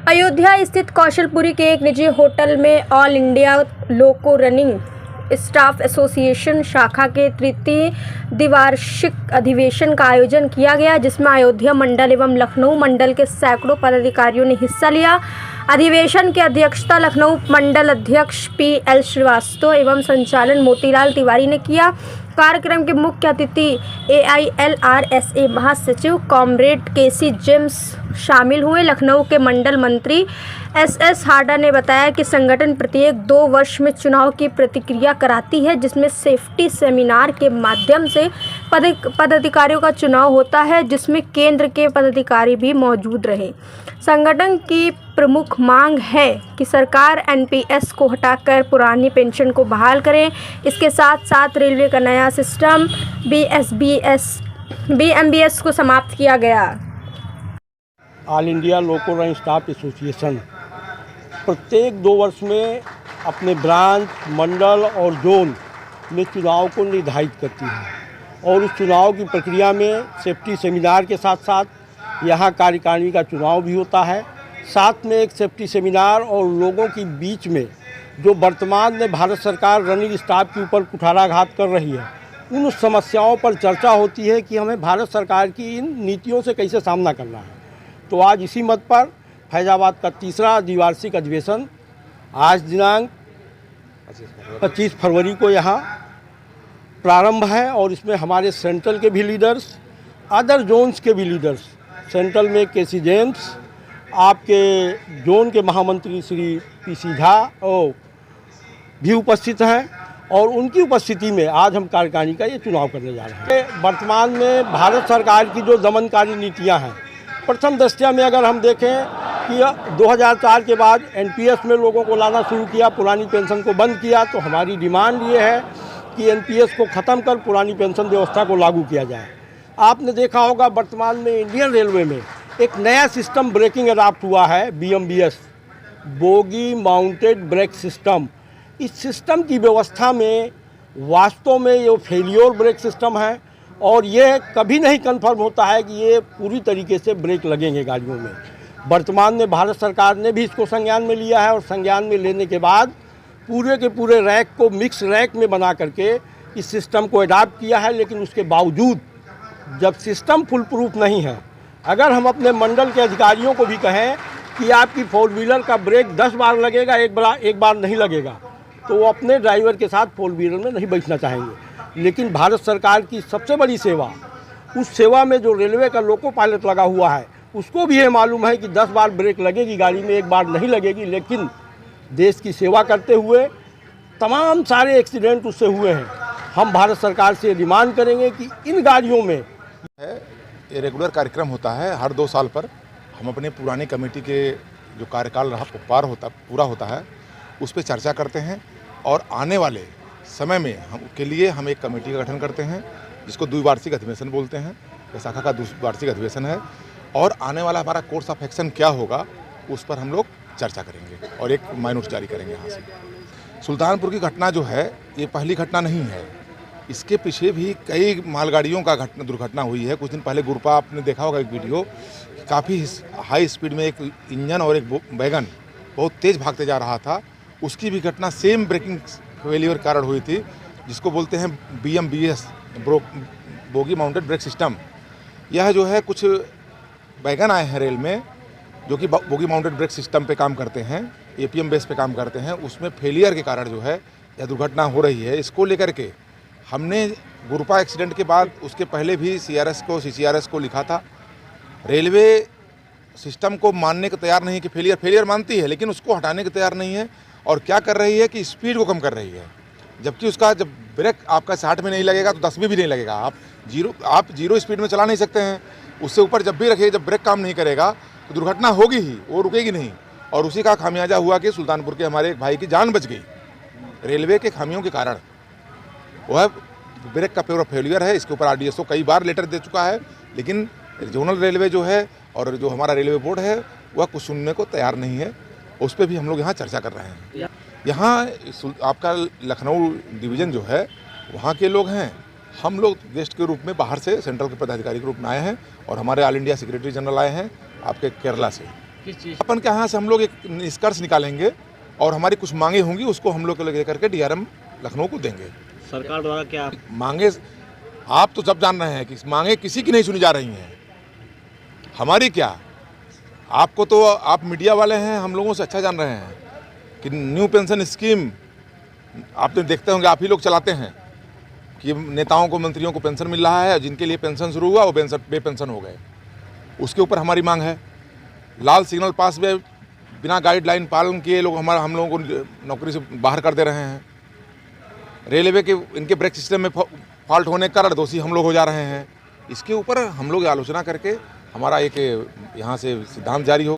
अयोध्या स्थित कौशलपुरी के एक निजी होटल में ऑल इंडिया लोको रनिंग स्टाफ एसोसिएशन शाखा के तृतीय द्विवार्षिक अधिवेशन का आयोजन किया गया, जिसमें अयोध्या मंडल एवं लखनऊ मंडल के सैकड़ों पदाधिकारियों ने हिस्सा लिया। अधिवेशन की अध्यक्षता लखनऊ मंडल अध्यक्ष PL श्रीवास्तव एवं संचालन मोतीलाल तिवारी ने किया। कार्यक्रम के मुख्य अतिथि AILRSA महासचिव कॉमरेड KC जेम्स शामिल हुए। लखनऊ के मंडल मंत्री SS हाडा ने बताया कि संगठन प्रत्येक 2 वर्ष में चुनाव की प्रतिक्रिया कराती है, जिसमें सेफ्टी सेमिनार के माध्यम से पदाधिकारियों का चुनाव होता है, जिसमें केंद्र के पदाधिकारी भी मौजूद रहे। संगठन की प्रमुख मांग है कि सरकार NPS को हटाकर पुरानी पेंशन को बहाल करें। इसके साथ साथ रेलवे का नया सिस्टम BMBS को समाप्त किया गया। ऑल इंडिया लोको रनिंग स्टाफ एसोसिएशन प्रत्येक 2 वर्ष में अपने ब्रांच, मंडल और जोन में चुनाव को निर्धारित करती है और उस चुनाव की प्रक्रिया में सेफ्टी सेमिनार के साथ साथ यहाँ कार्यकारिणी का चुनाव भी होता है। साथ में एक सेफ्टी सेमिनार और लोगों के बीच में जो वर्तमान में भारत सरकार रनिंग स्टाफ के ऊपर कुठाराघात कर रही है, उन समस्याओं पर चर्चा होती है कि हमें भारत सरकार की इन नीतियों से कैसे सामना करना है। तो आज इसी मत पर फैजाबाद का तीसरा द्विवार्षिक अधिवेशन आज दिनांक 25 फरवरी को यहाँ प्रारंभ है और इसमें हमारे सेंट्रल के भी लीडर्स, अदर जोन्स के भी लीडर्स, सेंट्रल में KC जेम्स, आपके जोन के महामंत्री श्री PC झा भी उपस्थित हैं और उनकी उपस्थिति में आज हम कार्यकारिणी का ये चुनाव करने जा रहे हैं। वर्तमान में भारत सरकार की जो दमनकारी नीतियां हैं, प्रथम दृष्टया में अगर हम देखें कि 2004 के बाद NPS में लोगों को लाना शुरू किया, पुरानी पेंशन को बंद किया, तो हमारी डिमांड ये है कि NPS को ख़त्म कर पुरानी पेंशन व्यवस्था को लागू किया जाए। आपने देखा होगा वर्तमान में इंडियन रेलवे में एक नया सिस्टम ब्रेकिंग अडॉप्ट हुआ है, BMBS, bogie mounted brake system. इस सिस्टम की व्यवस्था में वास्तव में ये फेलियर ब्रेक सिस्टम है और ये कभी नहीं कंफर्म होता है कि ये पूरी तरीके से ब्रेक लगेंगे गाड़ियों में। वर्तमान में भारत सरकार ने भी इसको संज्ञान में लिया है और संज्ञान में लेने के बाद पूरे के पूरे रैक को मिक्स रैक में बना करके इस सिस्टम को अडॉप्ट किया है। लेकिन उसके बावजूद जब सिस्टम फुल प्रूफ नहीं है, अगर हम अपने मंडल के अधिकारियों को भी कहें कि आपकी 4 व्हीलर का ब्रेक 10 बार लगेगा, एक बार नहीं लगेगा, तो वो अपने ड्राइवर के साथ 4 व्हीलर में नहीं बैठना चाहेंगे। लेकिन भारत सरकार की सबसे बड़ी सेवा, उस सेवा में जो रेलवे का लोको पायलट लगा हुआ है, उसको भी ये मालूम है कि 10 बार ब्रेक लगेगी गाड़ी में, एक बार नहीं लगेगी। लेकिन देश की सेवा करते हुए तमाम सारे एक्सीडेंट उससे हुए हैं। हम भारत सरकार से डिमांड करेंगे कि इन गाड़ियों में ये रेगुलर कार्यक्रम होता है। हर 2 साल पर हम अपने पुरानी कमेटी के जो कार्यकाल पूरा होता है उस पर चर्चा करते हैं और आने वाले समय में हम एक कमेटी का गठन करते हैं जिसको द्विवार्षिक अधिवेशन बोलते हैं। ये शाखा का द्विवार्षिक अधिवेशन है और आने वाला हमारा कोर्स ऑफ एक्शन क्या होगा उस पर हम लोग चर्चा करेंगे और एक माइनूट जारी करेंगे। यहाँ से सुल्तानपुर की घटना जो है ये पहली घटना नहीं है, इसके पीछे भी कई मालगाड़ियों का दुर्घटना हुई है। कुछ दिन पहले गुरपा आपने देखा होगा एक वीडियो, काफ़ी हाई स्पीड में एक इंजन और एक वैगन बहुत तेज़ भागते जा रहा था, उसकी भी घटना सेम ब्रेकिंग फेलियर कारण हुई थी, जिसको बोलते हैं BMBS, bogie mounted brake system. यह जो है कुछ वैगन आए हैं रेल में जो कि बोगी माउंटेड ब्रेक सिस्टम पे काम करते हैं, APM बेस पे काम करते हैं, उसमें फेलियर के कारण जो है यह दुर्घटना हो रही है। इसको लेकर के हमने गुरपा एक्सीडेंट के बाद उसके पहले भी CCRS को लिखा था। रेलवे सिस्टम को मानने को तैयार नहीं कि फेलियर मानती है, लेकिन उसको हटाने को तैयार नहीं है और क्या कर रही है कि स्पीड को कम कर रही है। जबकि उसका जब ब्रेक आपका 60 में नहीं लगेगा तो 10 में भी नहीं लगेगा। आप जीरो स्पीड में चला नहीं सकते हैं, उससे ऊपर जब भी रखिए, जब ब्रेक काम नहीं करेगा तो दुर्घटना होगी ही, वो रुकेगी नहीं। और उसी का खामियाजा हुआ कि सुल्तानपुर के हमारे एक भाई की जान बच गई रेलवे के खामियों के कारण। वह ब्रेक का पूरा फेलियर है। इसके ऊपर RDSO कई बार लेटर दे चुका है, लेकिन रीजनल रेलवे जो है और जो हमारा रेलवे बोर्ड है वह कुछ सुनने को तैयार नहीं है। उस पर भी हम लोग यहाँ चर्चा कर रहे हैं। यहाँ आपका लखनऊ डिवीज़न जो है वहाँ के लोग हैं, हम लोग गेस्ट के रूप में बाहर से सेंट्रल के पदाधिकारी के रूप में आए हैं और हमारे ऑल इंडिया सेक्रेटरी जनरल आए हैं आपके केरला से। किस चीज़? अपन के यहाँ से हम लोग एक निष्कर्ष निकालेंगे और हमारी कुछ मांगे होंगी उसको हम लोग लेकर के DRM लखनऊ को देंगे। सरकार द्वारा क्या मांगे आप तो सब जान रहे हैं कि मांगे किसी की नहीं सुनी जा रही हैं, हमारी क्या। आपको तो आप मीडिया वाले हैं, हम लोगों से अच्छा जान रहे हैं कि न्यू पेंशन स्कीम आपने देखते होंगे, आप ही लोग चलाते हैं कि नेताओं को मंत्रियों को पेंशन मिल रहा है, जिनके लिए पेंशन शुरू हुआ वो बेपेंशन हो गए। उसके ऊपर हमारी मांग है। लाल सिग्नल पास में बिना गाइडलाइन पालन किए लोग हम लोगों को नौकरी से बाहर कर दे रहे हैं। रेलवे के इनके ब्रेक सिस्टम में फॉल्ट होने के कारण दोषी हम लोग हो जा रहे हैं। इसके ऊपर हम लोग आलोचना करके हमारा एक यहाँ से सिद्धांत जारी हो।